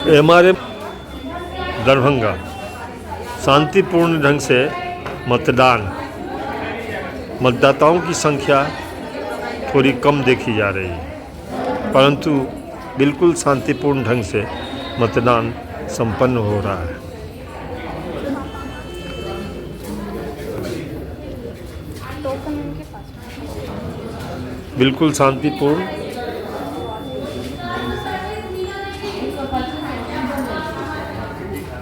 हमारे दरभंगा शांतिपूर्ण ढंग से मतदाताओं की संख्या थोड़ी कम देखी जा रही है, परंतु बिल्कुल शांतिपूर्ण ढंग से मतदान संपन्न हो रहा है। बिल्कुल शांतिपूर्ण।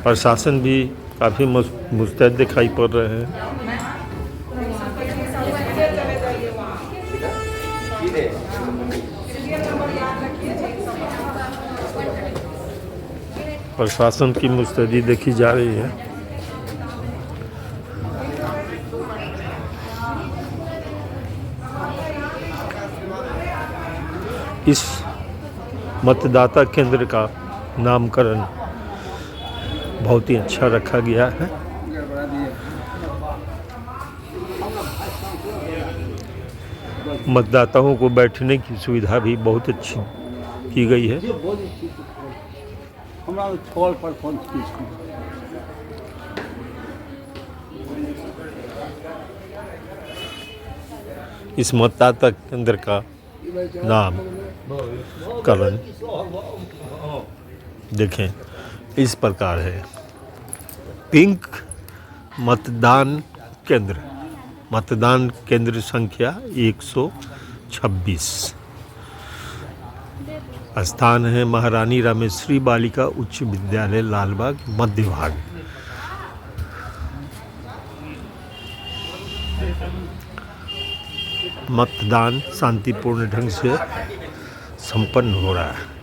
प्रशासन भी काफ़ी मुस्तैद दिखाई पड़ रहे हैं। प्रशासन की मुस्तैदी देखी जा रही है। इस मतदाता केंद्र का नामकरण बहुत ही अच्छा रखा गया है। मतदाताओं को बैठने की सुविधा भी बहुत अच्छी की गई है। इस मतदाता केंद्र का नामकरण देखें इस प्रकार है। पिंक मतदान केंद्र संख्या 126। स्थान है महारानी रामेश्वरी बालिका उच्च विद्यालय लालबाग मध्य भाग। मतदान शांतिपूर्ण ढंग से संपन्न हो रहा है।